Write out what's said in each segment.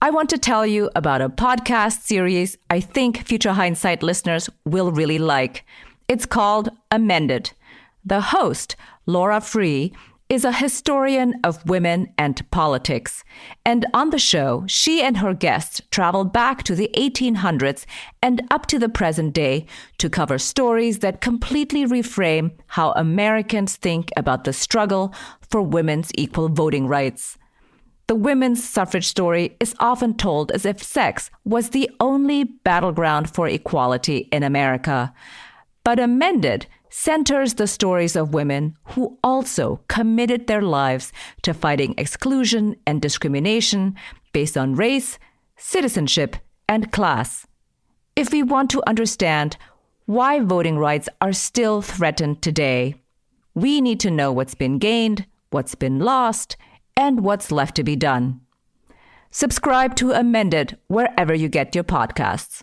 I want to tell you about a podcast series I think Future Hindsight listeners will really like. It's called Amended. The host, Laura Free, is a historian of women and politics. And on the show, she and her guests traveled back to the 1800s and up to the present day to cover stories that completely reframe how Americans think about the struggle for women's equal voting rights. The women's suffrage story is often told as if sex was the only battleground for equality in America. But Amended centers the stories of women who also committed their lives to fighting exclusion and discrimination based on race, citizenship, and class. If we want to understand why voting rights are still threatened today, we need to know what's been gained, what's been lost, and what's left to be done. Subscribe to Amended wherever you get your podcasts.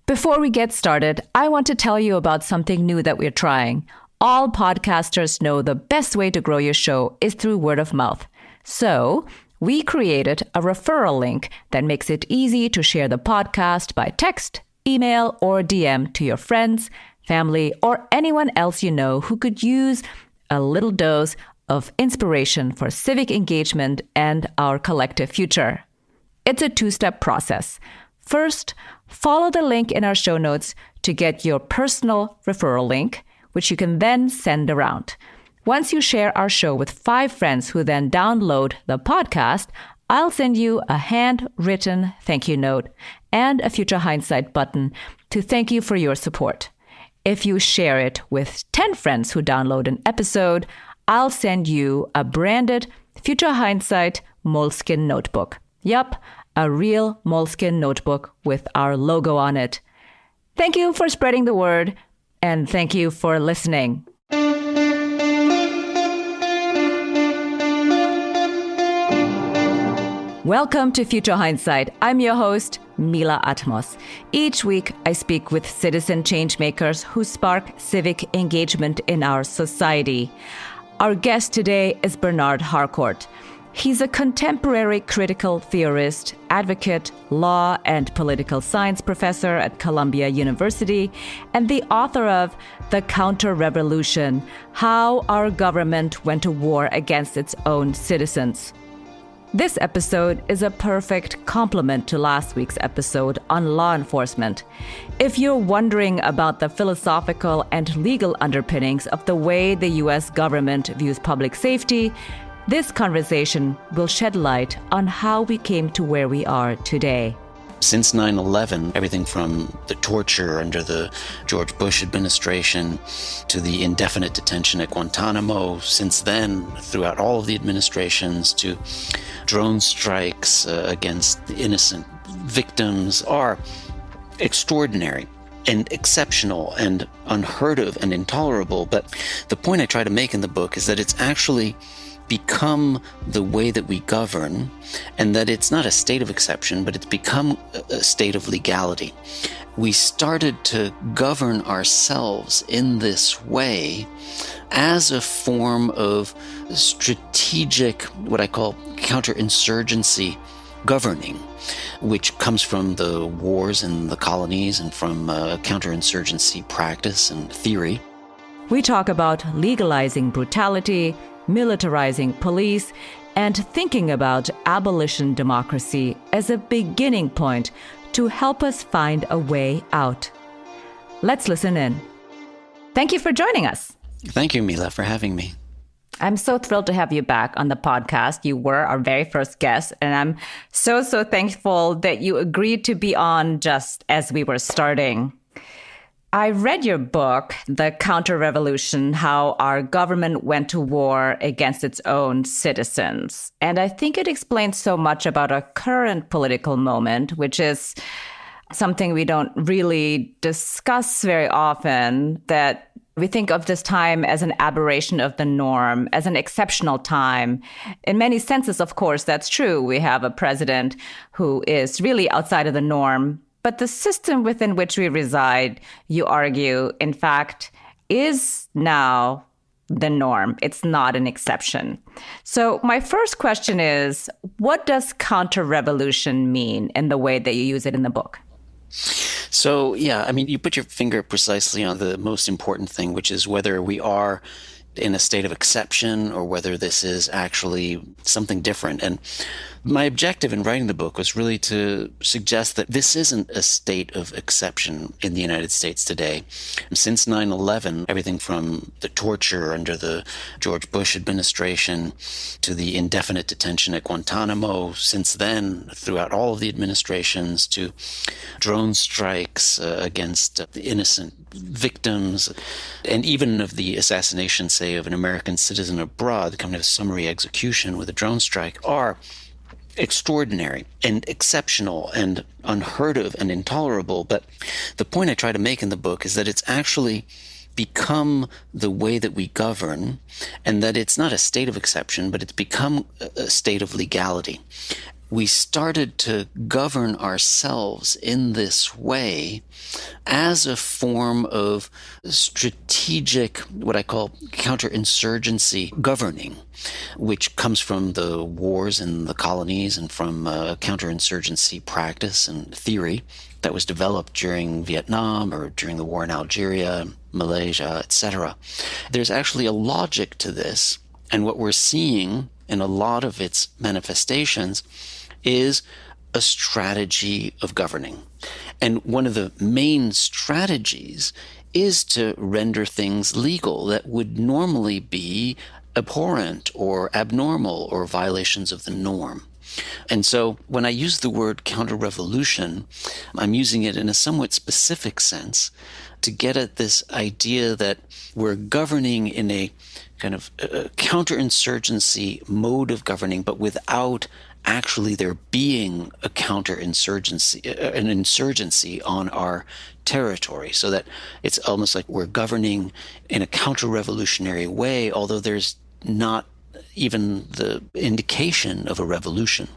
Before we get started, I want to tell you about something new that we're trying. All podcasters know the best way to grow your show is through word of mouth. So, we created a referral link that makes it easy to share the podcast by text, email, or DM to your friends, family, or anyone else you know who could use a little dose of inspiration for civic engagement and our collective future. It's a two-step process. First, follow the link in our show notes to get your personal referral link, which you can then send around. Once you share our show with 5 friends who then download the podcast, I'll send you a handwritten thank you note and a Future Hindsight button to thank you for your support. If you share it with 10 friends who download an episode, I'll send you a branded Future Hindsight Moleskine notebook. Yup, a real Moleskine notebook with our logo on it. Thank you for spreading the word, and thank you for listening. Welcome to Future Hindsight. I'm your host, Mila Atmos. Each week, I speak with citizen changemakers who spark civic engagement in our society. Our guest today is Bernard Harcourt. He's a contemporary critical theorist, advocate, law and political science professor at Columbia University, and the author of The Counter-Revolution: How Our Government Went to War Against Its Own Citizens. This episode is a perfect complement to last week's episode on law enforcement. If you're wondering about the philosophical and legal underpinnings of the way the U.S. government views public safety, this conversation will shed light on how we came to where we are today. Since 9/11, everything from the torture under the George Bush administration to the indefinite detention at Guantanamo, since then, throughout all of the administrations, to drone strikes against innocent victims are extraordinary and exceptional and unheard of and intolerable. But the point I try to make in the book is that it's actually become the way that we govern, and that it's not a state of exception, but it's become a state of legality. We started to govern ourselves in this way as a form of strategic, what I call counterinsurgency governing, which comes from the wars in the colonies and from counterinsurgency practice and theory. We talk about legalizing brutality, militarizing police, and thinking about abolition democracy as a beginning point to help us find a way out. Let's listen in. Thank you for joining us. Thank you, Mila, for having me. I'm so thrilled to have you back on the podcast. You were our very first guest, and I'm so thankful that you agreed to be on just as we were starting. I read your book, The Counter-Revolution: How Our Government Went to War Against Its Own Citizens. And I think it explains so much about our current political moment, which is something we don't really discuss very often, that we think of this time as an aberration of the norm, as an exceptional time. In many senses, of course, that's true. We have a president who is really outside of the norm. But the system within which we reside, you argue, in fact, is now the norm. It's not an exception. So my first question is, what does counter-revolution mean in the way that you use it in the book? So, yeah, I mean, you put your finger precisely on the most important thing, which is whether we are in a state of exception or whether this is actually something different. And my objective in writing the book was really to suggest that this isn't a state of exception in the United States today. Since 9/11, everything from the torture under the George Bush administration to the indefinite detention at Guantanamo, since then, throughout all of the administrations, to drone strikes against the innocent victims, and even of the assassination, say, of an American citizen abroad, the kind of summary execution with a drone strike, are extraordinary and exceptional and unheard of and intolerable. But the point I try to make in the book is that it's actually become the way that we govern, and that it's not a state of exception, but it's become a state of legality. We started to govern ourselves in this way as a form of strategic, what I call counterinsurgency governing, which comes from the wars in the colonies and from counterinsurgency practice and theory that was developed during Vietnam or during the war in Algeria, Malaysia, etc. There's actually a logic to this, and what we're seeing in a lot of its manifestations is a strategy of governing. And one of the main strategies is to render things legal that would normally be abhorrent or abnormal or violations of the norm. And so when I use the word counter-revolution, I'm using it in a somewhat specific sense to get at this idea that we're governing in a kind of counterinsurgency mode of governing, but without actually there being a counterinsurgency, an insurgency on our territory, so that it's almost like we're governing in a counter-revolutionary way, although there's not even the indication of a revolution.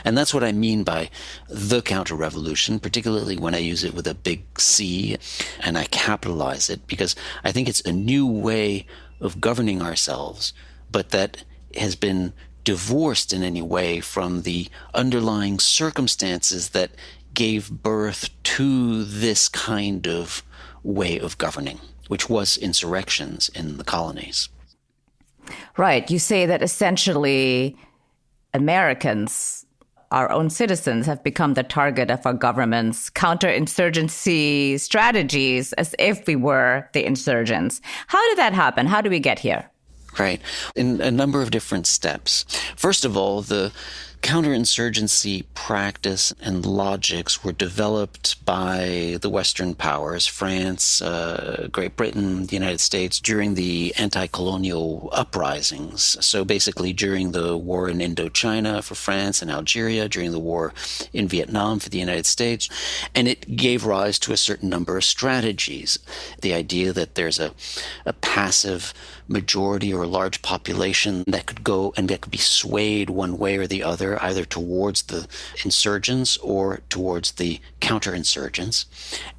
And that's what I mean by the counter-revolution, particularly when I use it with a big C and I capitalize it, because I think it's a new way of governing ourselves, but that has been divorced in any way from the underlying circumstances that gave birth to this kind of way of governing, which was insurrections in the colonies. Right. You say that essentially Americans, our own citizens, have become the target of our government's counterinsurgency strategies as if we were the insurgents. How did that happen? How did we get here? Right. In a number of different steps. First of all, the counterinsurgency practice and logics were developed by the Western powers, France, Great Britain, the United States, during the anti-colonial uprisings. So basically during the war in Indochina for France and Algeria, during the war in Vietnam for the United States. And it gave rise to a certain number of strategies. The idea that there's a passive majority or a large population that could go and that could be swayed one way or the other, either towards the insurgents or towards the counterinsurgents,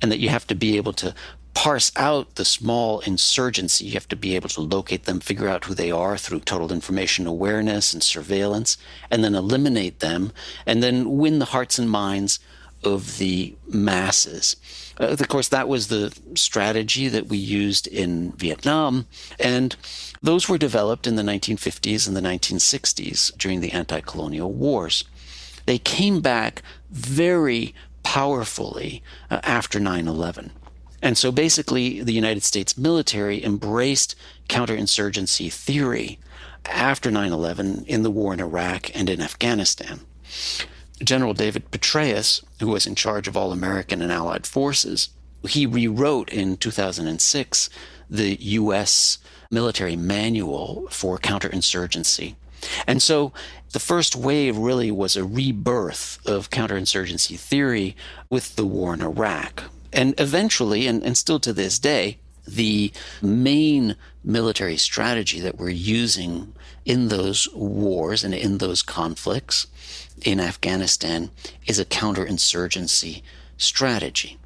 and that you have to be able to parse out the small insurgency. You have to be able to locate them, figure out who they are through total information awareness and surveillance, and then eliminate them, and then win the hearts and minds of the masses. Of course, that was the strategy that we used in Vietnam, and those were developed in the 1950s and the 1960s during the anti-colonial wars. They came back very powerfully after 9/11. And so basically, the United States military embraced counterinsurgency theory after 9/11 in the war in Iraq and in Afghanistan. General David Petraeus, who was in charge of all American and Allied forces, he rewrote in 2006 the U.S. military manual for counterinsurgency. And so the first wave really was a rebirth of counterinsurgency theory with the war in Iraq. And eventually, and still to this day, the main military strategy that we're using in those wars and in those conflicts in Afghanistan is a counterinsurgency strategy.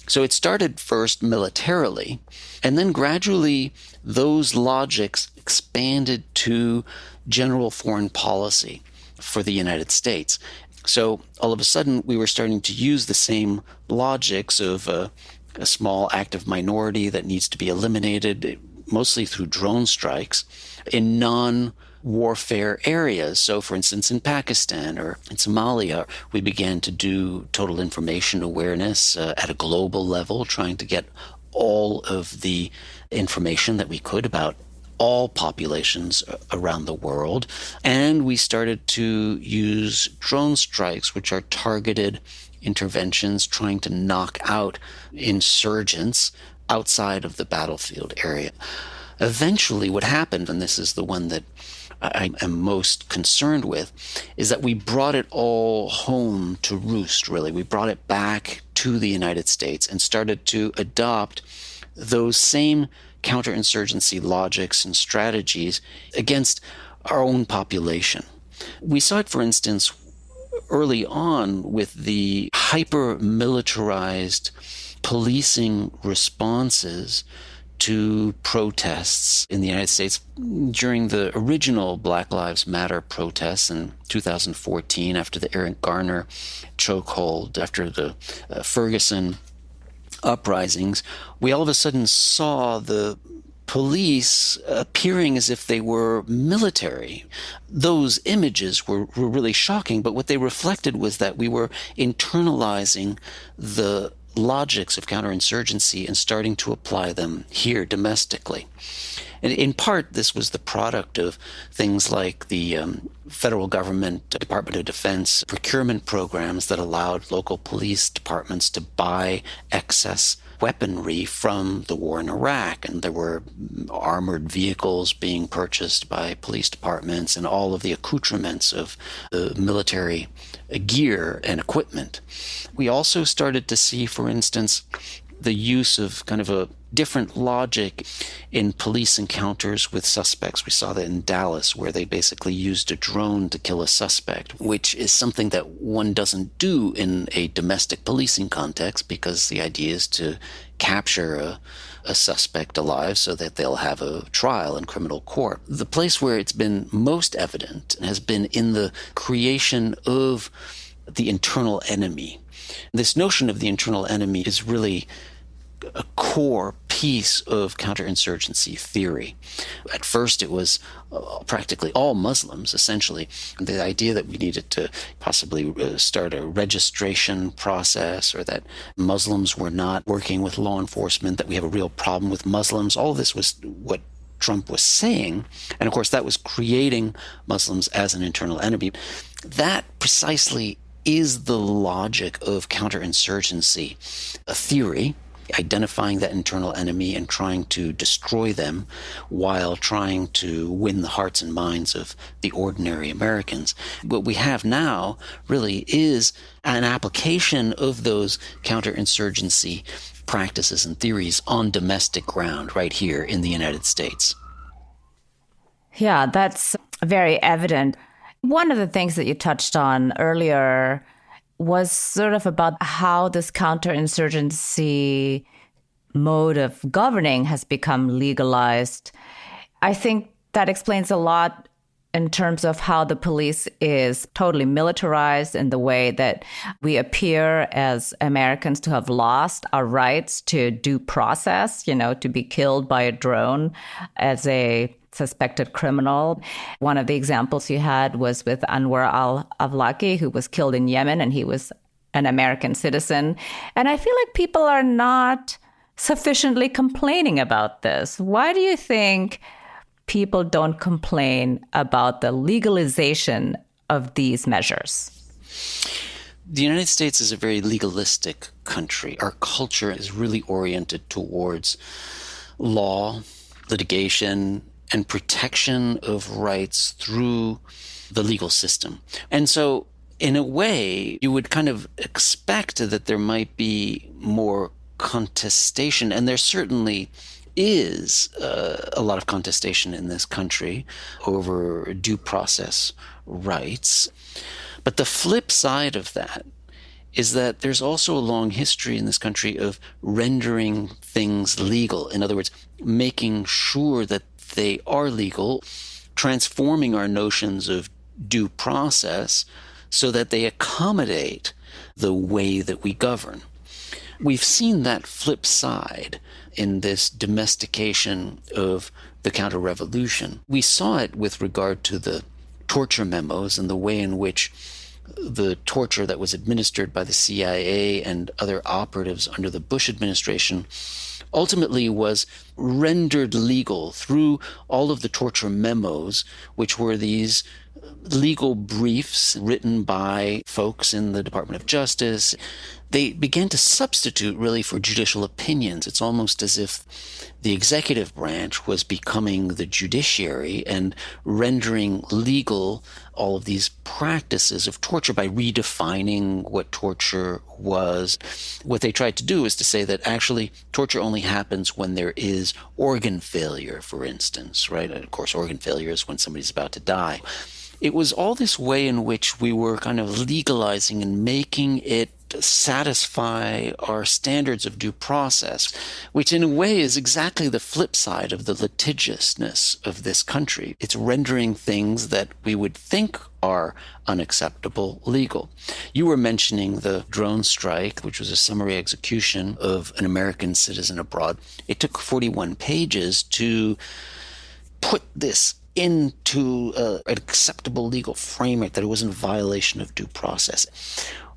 So it started first militarily, and then gradually those logics expanded to general foreign policy for the United States. So all of a sudden, we were starting to use the same logics of a small active minority that needs to be eliminated, mostly through drone strikes, in non-warfare areas. So, for instance, in Pakistan or in Somalia, we began to do total information awareness at a global level, trying to get all of the information that we could about all populations around the world. And we started to use drone strikes, which are targeted interventions trying to knock out insurgents outside of the battlefield area. Eventually, what happened, and this is the one that I am most concerned with, is that we brought it all home to roost, really. We brought it back to the United States and started to adopt those same counterinsurgency logics and strategies against our own population. We saw it, for instance, early on with the hyper-militarized policing responses to protests in the United States during the original Black Lives Matter protests in 2014 after the Eric Garner chokehold, after the Ferguson uprisings. We all of a sudden saw the police appearing as if they were military. Those images were really shocking, but what they reflected was that we were internalizing the logics of counterinsurgency and starting to apply them here domestically. And in part, this was the product of things like the federal government, Department of Defense procurement programs that allowed local police departments to buy excess weaponry from the war in Iraq. And there were armored vehicles being purchased by police departments and all of the accoutrements of the military gear and equipment. We also started to see, for instance, the use of kind of a different logic in police encounters with suspects. We saw that in Dallas, where they basically used a drone to kill a suspect, which is something that one doesn't do in a domestic policing context, because the idea is to capture a suspect alive so that they'll have a trial in criminal court. The place where it's been most evident has been in the creation of the internal enemy. This notion of the internal enemy is really a core piece of counterinsurgency theory. At first, it was practically all Muslims, essentially. The idea that we needed to possibly start a registration process, or that Muslims were not working with law enforcement, that we have a real problem with Muslims. All of this was what Trump was saying. And of course, that was creating Muslims as an internal enemy. That precisely is the logic of counterinsurgency, a theory, identifying that internal enemy and trying to destroy them while trying to win the hearts and minds of the ordinary Americans. What we have now really is an application of those counterinsurgency practices and theories on domestic ground right here in the United States. Yeah, that's very evident. One of the things that you touched on earlier was sort of about how this counterinsurgency mode of governing has become legalized. I think that explains a lot in terms of how the police is totally militarized in the way that we appear as Americans to have lost our rights to due process, to be killed by a drone as a suspected criminal. One of the examples you had was with Anwar al-Awlaki, who was killed in Yemen, and he was an American citizen. And I feel like people are not sufficiently complaining about this. Why do you think people don't complain about the legalization of these measures? The United States is a very legalistic country. Our culture is really oriented towards law, litigation, and protection of rights through the legal system. And so, in a way, you would kind of expect that there might be more contestation, and there certainly is a lot of contestation in this country over due process rights. But the flip side of that is that there's also a long history in this country of rendering things legal. In other words, making sure that they are legal, transforming our notions of due process so that they accommodate the way that we govern. We've seen that flip side in this domestication of the counter-revolution. We saw it with regard to the torture memos and the way in which the torture that was administered by the CIA and other operatives under the Bush administration ultimately was rendered legal through all of the torture memos, which were these legal briefs written by folks in the Department of Justice. They began to substitute really for judicial opinions. It's almost as if the executive branch was becoming the judiciary and rendering legal all of these practices of torture by redefining what torture was. What they tried to do is to say that actually torture only happens when there is organ failure, for instance, right? And of course, organ failure is when somebody's about to die. It was all this way in which we were kind of legalizing and making it satisfy our standards of due process, which in a way is exactly the flip side of the litigiousness of this country. It's rendering things that we would think are unacceptable legal. You were mentioning the drone strike, which was a summary execution of an American citizen abroad. It took 41 pages to put this into an acceptable legal framework, that it wasn't a violation of due process.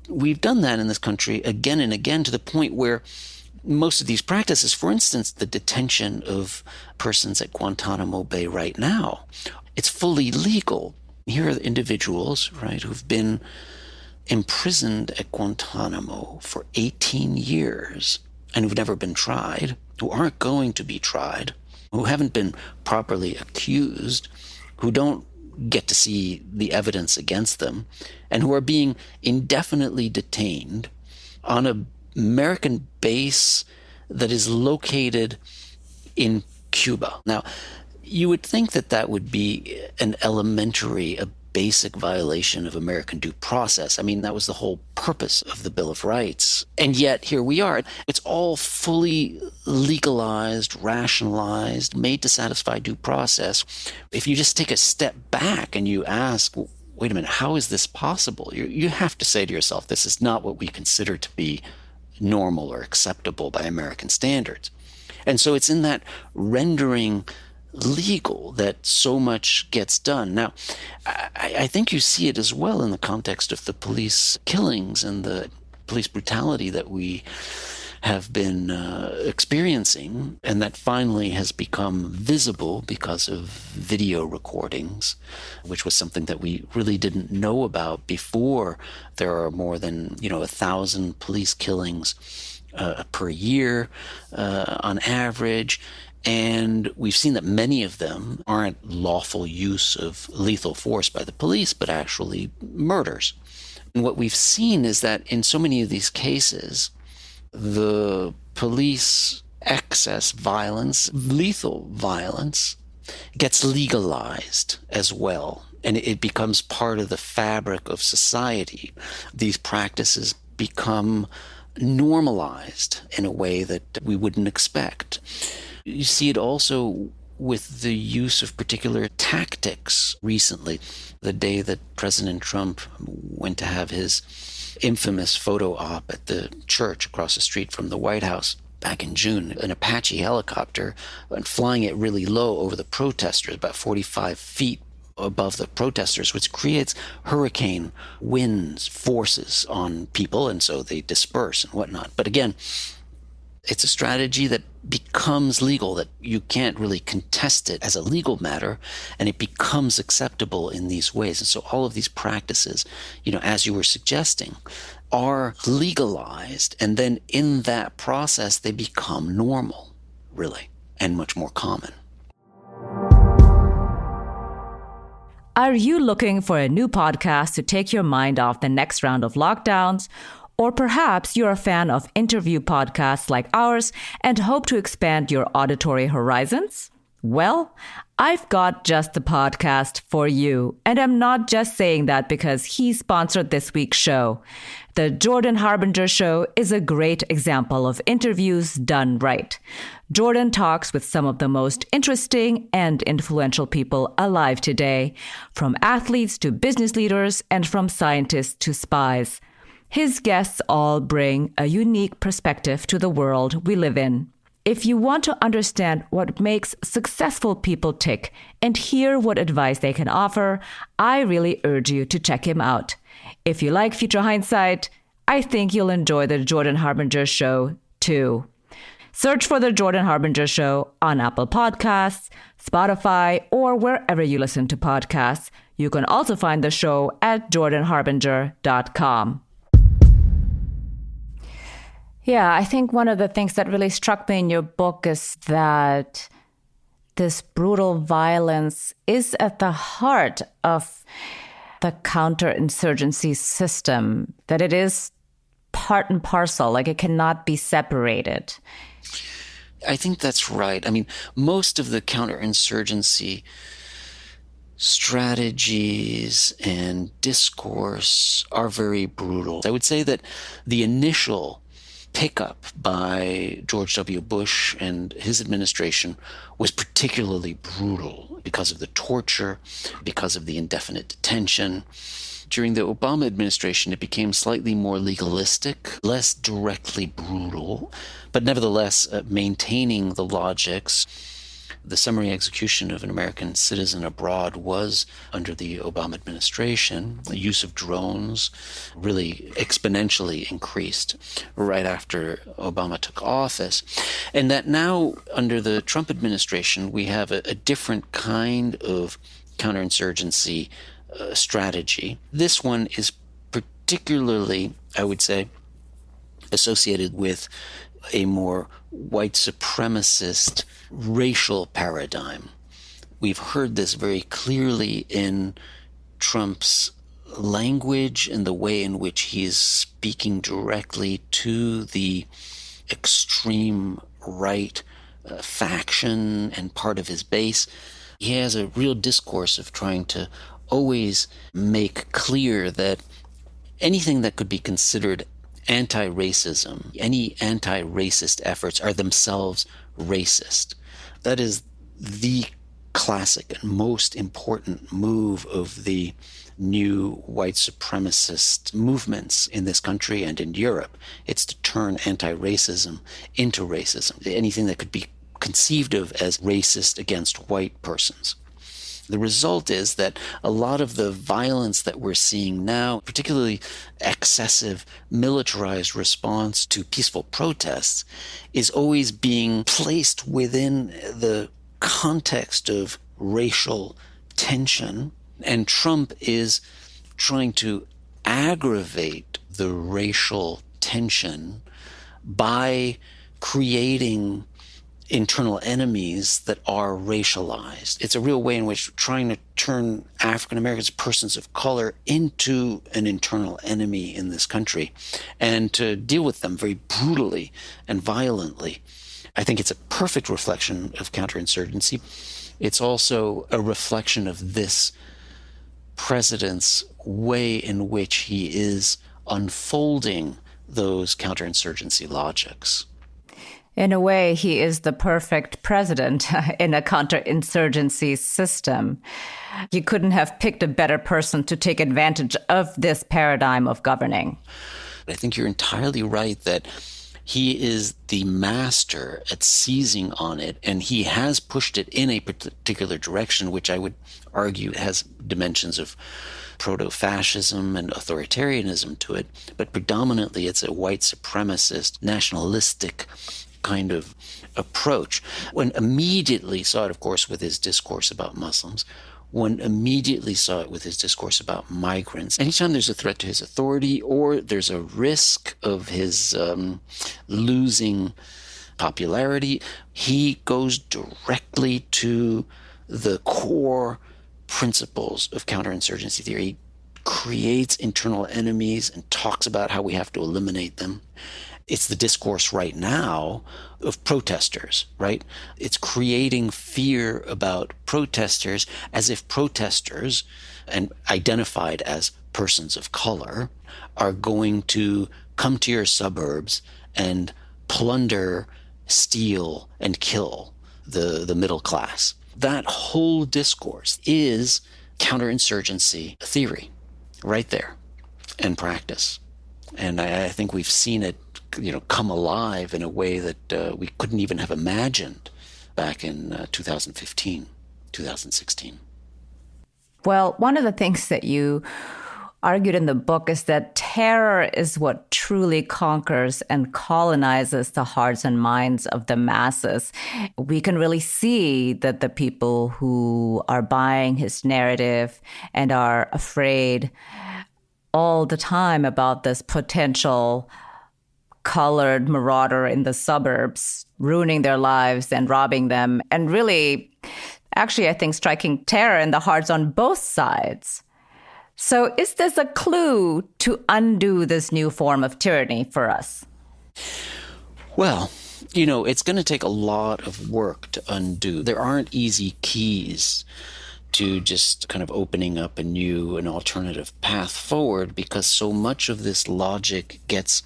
We've done that in this country again and again to the point where most of these practices, for instance, the detention of persons at Guantanamo Bay right now, it's fully legal. Here are the individuals, right, who've been imprisoned at Guantanamo for 18 years and who've never been tried, who aren't going to be tried, who haven't been properly accused, who don't get to see the evidence against them, and who are being indefinitely detained on an American base that is located in Cuba. Now, you would think that that would be an elementary, a basic violation of American due process. I mean, that was the whole purpose of the Bill of Rights. And yet, here we are. It's all fully legalized, rationalized, made to satisfy due process. If you just take a step back and you ask, well, wait a minute, how is this possible? You have to say to yourself, this is not what we consider to be normal or acceptable by American standards. And so it's in that rendering legal that so much gets done. Now, I think you see it as well in the context of the police killings and the police brutality that we have been experiencing, and that finally has become visible because of video recordings, which was something that we really didn't know about before. There are more than 1,000 police killings per year on average. And we've seen that many of them aren't lawful use of lethal force by the police, but actually murders. And what we've seen is that in so many of these cases, the police excess violence, lethal violence, gets legalized as well. And it becomes part of the fabric of society. These practices become normalized in a way that we wouldn't expect. You see it also with the use of particular tactics recently. The day that President Trump went to have his infamous photo op at the church across the street from the White House back in June, an Apache helicopter went flying it really low over the protesters, about 45 feet above the protesters, which creates hurricane winds, forces on people, and so they disperse and whatnot. But again, it's a strategy that becomes legal, that you can't really contest it as a legal matter, and it becomes acceptable in these ways. And so all of these practices, as you were suggesting, are legalized, and then in that process, they become normal, really, and much more common. Are you looking for a new podcast to take your mind off the next round of lockdowns? Or perhaps you're a fan of interview podcasts like ours and hope to expand your auditory horizons? Well, I've got just the podcast for you. And I'm not just saying that because he sponsored this week's show. The Jordan Harbinger Show is a great example of interviews done right. Jordan talks with some of the most interesting and influential people alive today, from athletes to business leaders and from scientists to spies. His guests all bring a unique perspective to the world we live in. If you want to understand what makes successful people tick and hear what advice they can offer, I really urge you to check him out. If you like Future Hindsight, I think you'll enjoy the Jordan Harbinger Show too. Search for the Jordan Harbinger Show on Apple Podcasts, Spotify, or wherever you listen to podcasts. You can also find the show at jordanharbinger.com. Yeah, I think one of the things that really struck me in your book is that this brutal violence is at the heart of the counterinsurgency system, that it is part and parcel, like it cannot be separated. I think that's right. I mean, most of the counterinsurgency strategies and discourse are very brutal. I would say that the initial pickup by George W. Bush and his administration was particularly brutal because of the torture, because of the indefinite detention. During the Obama administration, it became slightly more legalistic, less directly brutal, but nevertheless maintaining the logics. The summary execution of an American citizen abroad was under the Obama administration. The use of drones really exponentially increased right after Obama took office. And that now, under the Trump administration, we have a different kind of counterinsurgency strategy. This one is particularly, I would say, associated with a more white supremacist racial paradigm. We've heard this very clearly in Trump's language and the way in which he is speaking directly to the extreme right faction and part of his base. He has a real discourse of trying to always make clear that anything that could be considered anti-racism, any anti-racist efforts are themselves racist. That is the classic and most important move of the new white supremacist movements in this country and in Europe. It's to turn anti-racism into racism, anything that could be conceived of as racist against white persons. The result is that a lot of the violence that we're seeing now, particularly excessive militarized response to peaceful protests, is always being placed within the context of racial tension. And Trump is trying to aggravate the racial tension by creating internal enemies that are racialized. It's a real way in which trying to turn African Americans, persons of color, into an internal enemy in this country and to deal with them very brutally and violently. I think it's a perfect reflection of counterinsurgency. It's also a reflection of this president's way in which he is unfolding those counterinsurgency logics. In a way, he is the perfect president in a counterinsurgency system. You couldn't have picked a better person to take advantage of this paradigm of governing. I think you're entirely right that he is the master at seizing on it, and he has pushed it in a particular direction, which I would argue has dimensions of proto-fascism and authoritarianism to it, but predominantly it's a white supremacist, nationalistic kind of approach. One immediately saw it, of course, with his discourse about Muslims. One immediately saw it with his discourse about migrants. Anytime there's a threat to his authority or there's a risk of his losing popularity, he goes directly to the core principles of counterinsurgency theory. He creates internal enemies and talks about how we have to eliminate them. It's the discourse right now of protesters, right? It's creating fear about protesters as if protesters, and identified as persons of color, are going to come to your suburbs and plunder, steal, and kill the middle class. That whole discourse is counterinsurgency theory right there and practice. And I think we've seen it, come alive in a way that we couldn't even have imagined back in 2015, 2016. Well, one of the things that you argued in the book is that terror is what truly conquers and colonizes the hearts and minds of the masses. We can really see that the people who are buying his narrative and are afraid all the time about this potential colored marauder in the suburbs ruining their lives and robbing them, and really, actually, I think, striking terror in the hearts on both sides. So is this a clue to undo this new form of tyranny for us? Well, it's going to take a lot of work to undo. There aren't easy keys to just kind of opening up an alternative path forward, because so much of this logic gets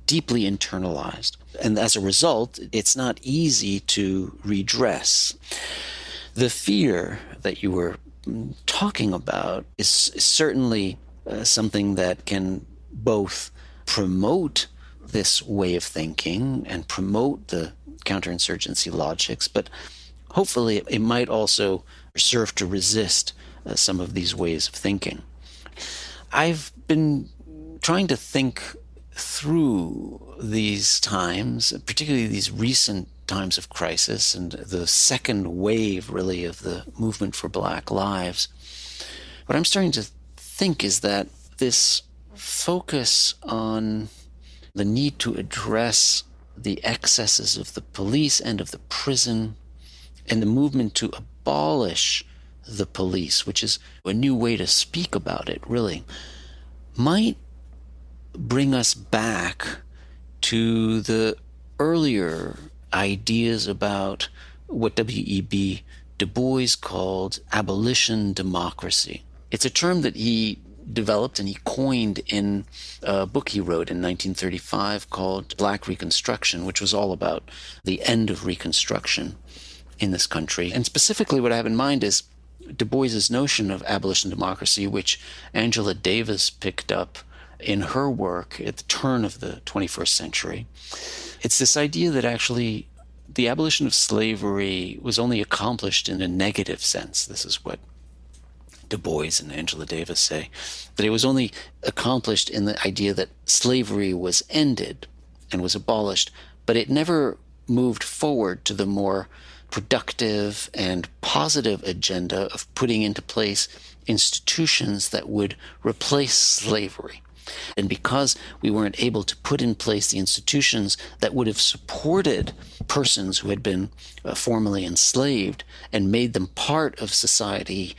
deeply internalized. And as a result, it's not easy to redress. The fear that you were talking about is certainly something that can both promote this way of thinking and promote the counterinsurgency logics, but hopefully it might also serve to resist some of these ways of thinking. I've been trying to think through these times, particularly these recent times of crisis and the second wave, really, of the movement for Black lives. What I'm starting to think is that this focus on the need to address the excesses of the police and of the prison, and the movement to abolish the police, which is a new way to speak about it, really, might bring us back to the earlier ideas about what W.E.B. Du Bois called abolition democracy. It's a term that he developed and he coined in a book he wrote in 1935 called Black Reconstruction, which was all about the end of Reconstruction in this country. And specifically what I have in mind is Du Bois's notion of abolition democracy, which Angela Davis picked up in her work at the turn of the 21st century. It's this idea that actually the abolition of slavery was only accomplished in a negative sense. This is what Du Bois and Angela Davis say, that it was only accomplished in the idea that slavery was ended and was abolished, but it never moved forward to the more productive and positive agenda of putting into place institutions that would replace slavery. And because we weren't able to put in place the institutions that would have supported persons who had been formerly enslaved and made them part of society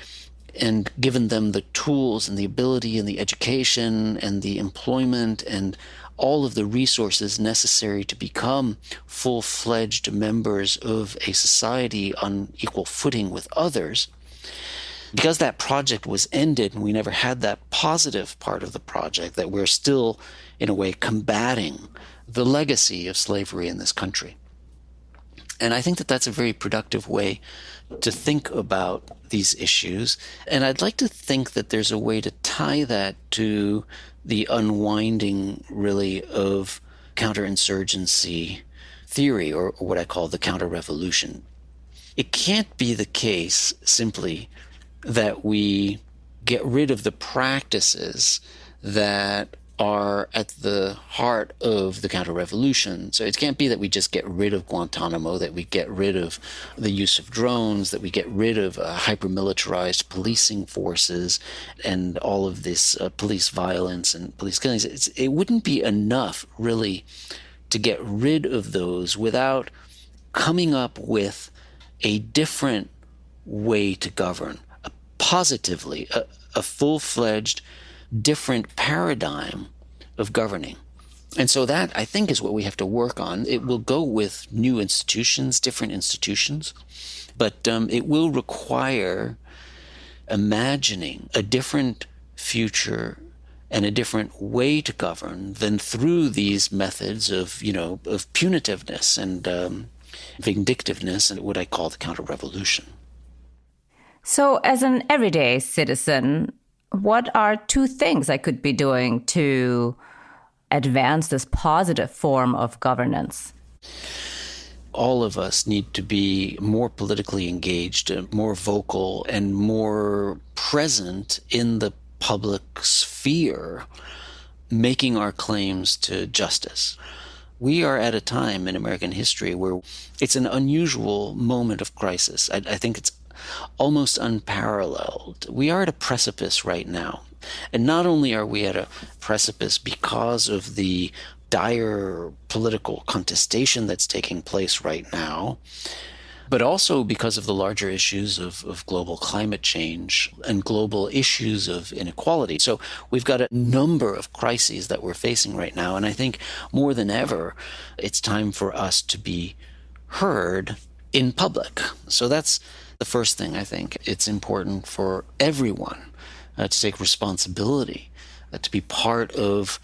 and given them the tools and the ability and the education and the employment and all of the resources necessary to become full-fledged members of a society on equal footing with others, because that project was ended and we never had that positive part of the project, that we're still, in a way, combating the legacy of slavery in this country. And I think that that's a very productive way to think about these issues. And I'd like to think that there's a way to tie that to the unwinding, really, of counterinsurgency theory, or what I call the counter-revolution. It can't be the case simply that we get rid of the practices that are at the heart of the counter-revolution. So it can't be that we just get rid of Guantanamo, that we get rid of the use of drones, that we get rid of hyper-militarized policing forces and all of this police violence and police killings. It wouldn't be enough, really, to get rid of those without coming up with a different way to govern, positively, a full-fledged, different paradigm of governing. And so that, I think, is what we have to work on. It will go with new institutions, different institutions, but it will require imagining a different future and a different way to govern than through these methods of, of punitiveness and vindictiveness and what I call the counter-revolution. So as an everyday citizen, what are two things I could be doing to advance this positive form of governance? All of us need to be more politically engaged, more vocal, and more present in the public sphere, making our claims to justice. We are at a time in American history where it's an unusual moment of crisis. I think it's almost unparalleled. We are at a precipice right now. And not only are we at a precipice because of the dire political contestation that's taking place right now, but also because of the larger issues of global climate change and global issues of inequality. So we've got a number of crises that we're facing right now. And I think more than ever, it's time for us to be heard in public. So that's the first thing. I think it's important for everyone to take responsibility, to be part of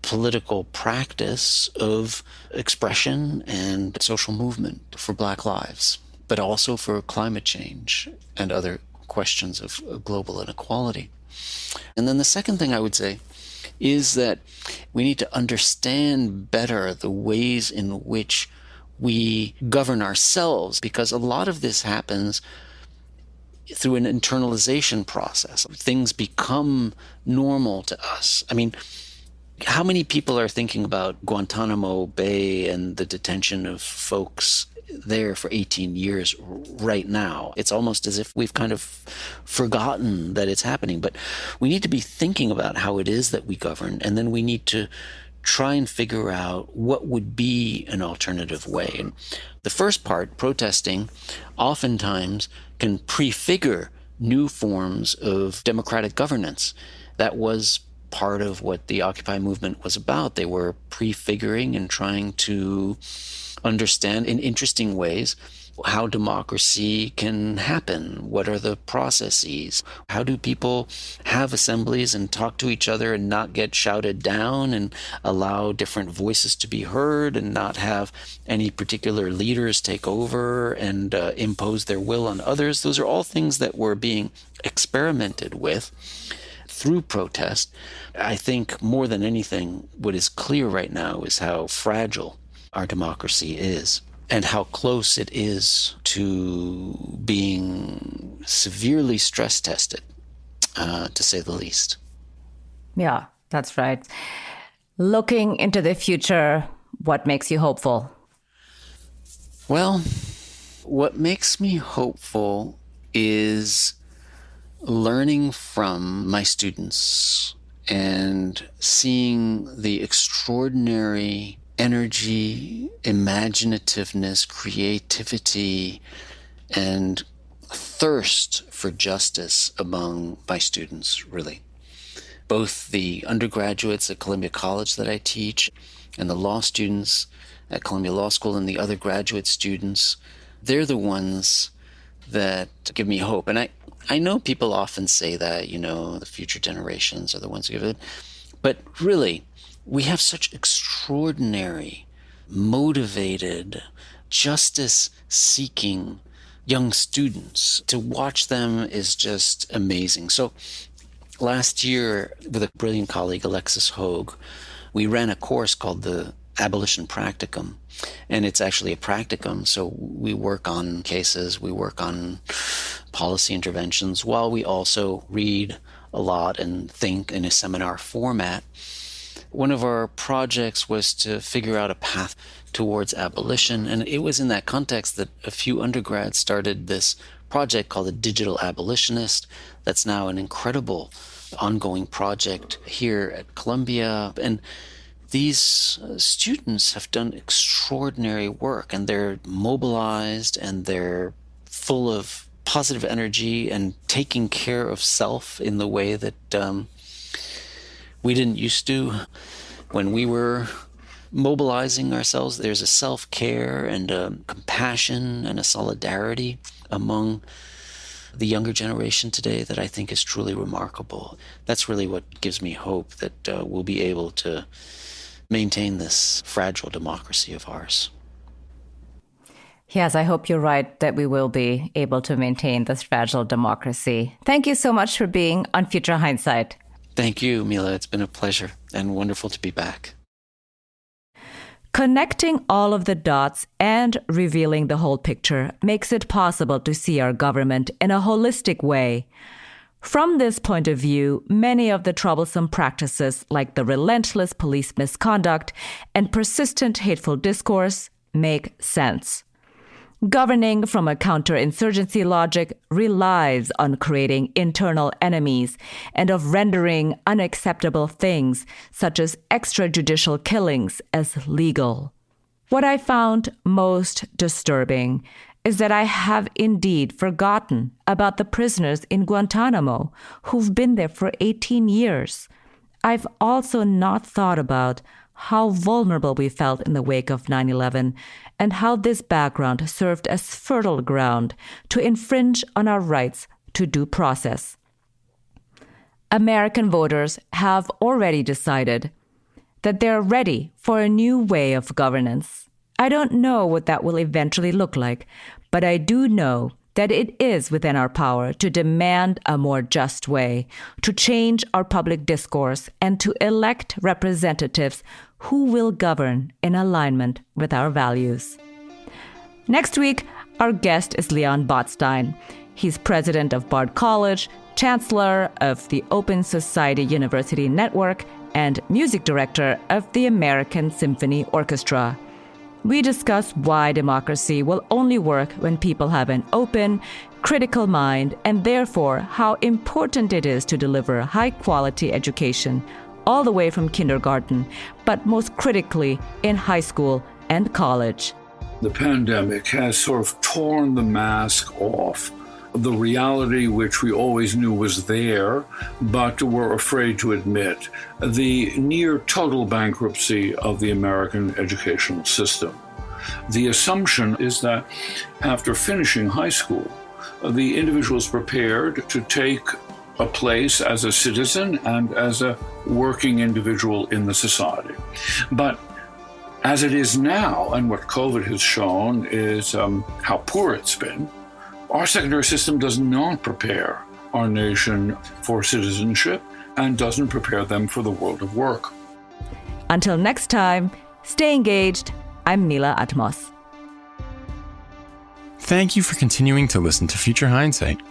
political practice of expression and social movement for Black lives, but also for climate change and other questions of global inequality. And then the second thing I would say is that we need to understand better the ways in which we govern ourselves, because a lot of this happens through an internalization process. Things become normal to us. I mean, how many people are thinking about Guantanamo Bay and the detention of folks there for 18 years right now? It's almost as if we've kind of forgotten that it's happening. But we need to be thinking about how it is that we govern, and then we need to try and figure out what would be an alternative way. And the first part, protesting, oftentimes can prefigure new forms of democratic governance. That was part of what the Occupy movement was about. They were prefiguring and trying to understand in interesting ways how democracy can happen. What are the processes? How do people have assemblies and talk to each other and not get shouted down, and allow different voices to be heard and not have any particular leaders take over and impose their will on others? Those are all things that were being experimented with through protest. I think more than anything, what is clear right now is how fragile our democracy is and how close it is to being severely stress tested, to say the least. Yeah, that's right. Looking into the future, what makes you hopeful? Well, what makes me hopeful is learning from my students and seeing the extraordinary energy, imaginativeness, creativity, and thirst for justice among my students, really. Both the undergraduates at Columbia College that I teach and the law students at Columbia Law School and the other graduate students, they're the ones that give me hope. And I know people often say that, the future generations are the ones who give it. But really, we have such extraordinary, motivated, justice-seeking young students. To watch them is just amazing. So last year, with a brilliant colleague, Alexis Hogue, we ran a course called the Abolition Practicum. And it's actually a practicum, so we work on cases, we work on policy interventions, while we also read a lot and think in a seminar format. One of our projects was to figure out a path towards abolition, and it was in that context that a few undergrads started this project called the Digital Abolitionist. That's now an incredible ongoing project here at Columbia. And these students have done extraordinary work, and they're mobilized and they're full of positive energy and taking care of self in the way that we didn't used to. when we were mobilizing ourselves, there's a self-care and a compassion and a solidarity among the younger generation today that I think is truly remarkable. That's really what gives me hope that we'll be able to maintain this fragile democracy of ours. Yes, I hope you're right that we will be able to maintain this fragile democracy. Thank you so much for being on Future Hindsight. Thank you, Mila. It's been a pleasure and wonderful to be back. Connecting all of the dots and revealing the whole picture makes it possible to see our government in a holistic way. From this point of view, many of the troublesome practices like the relentless police misconduct and persistent hateful discourse make sense. Governing from a counterinsurgency logic relies on creating internal enemies and of rendering unacceptable things, such as extrajudicial killings, as legal. What I found most disturbing is that I have indeed forgotten about the prisoners in Guantanamo who've been there for 18 years. I've also not thought about how vulnerable we felt in the wake of 9/11 and how this background served as fertile ground to infringe on our rights to due process. American voters have already decided that they're ready for a new way of governance. I don't know what that will eventually look like, but I do know that it is within our power to demand a more just way, to change our public discourse, and to elect representatives who will govern in alignment with our values. Next week, our guest is Leon Botstein. He's president of Bard College, chancellor of the Open Society University Network, and music director of the American Symphony Orchestra. We discuss why democracy will only work when people have an open, critical mind, and therefore how important it is to deliver high-quality education all the way from kindergarten, but most critically in high school and college. The pandemic has sort of torn the mask off the reality which we always knew was there, but were afraid to admit, the near total bankruptcy of the American educational system. The assumption is that after finishing high school, the individual is prepared to take a place as a citizen and as a working individual in the society. But as it is now, and what COVID has shown is how poor it's been, our secondary system does not prepare our nation for citizenship and doesn't prepare them for the world of work. Until next time, stay engaged. I'm Mila Atmos. Thank you for continuing to listen to Future Hindsight.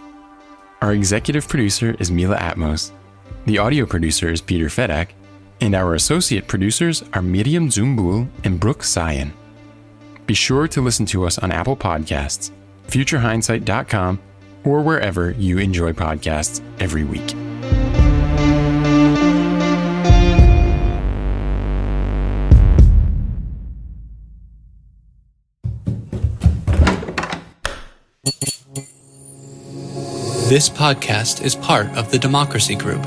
Our executive producer is Mila Atmos. The audio producer is Peter Fedak. And our associate producers are Miriam Zumbul and Brooke Sayan. Be sure to listen to us on Apple Podcasts, futurehindsight.com, or wherever you enjoy podcasts every week. This podcast is part of the Democracy Group,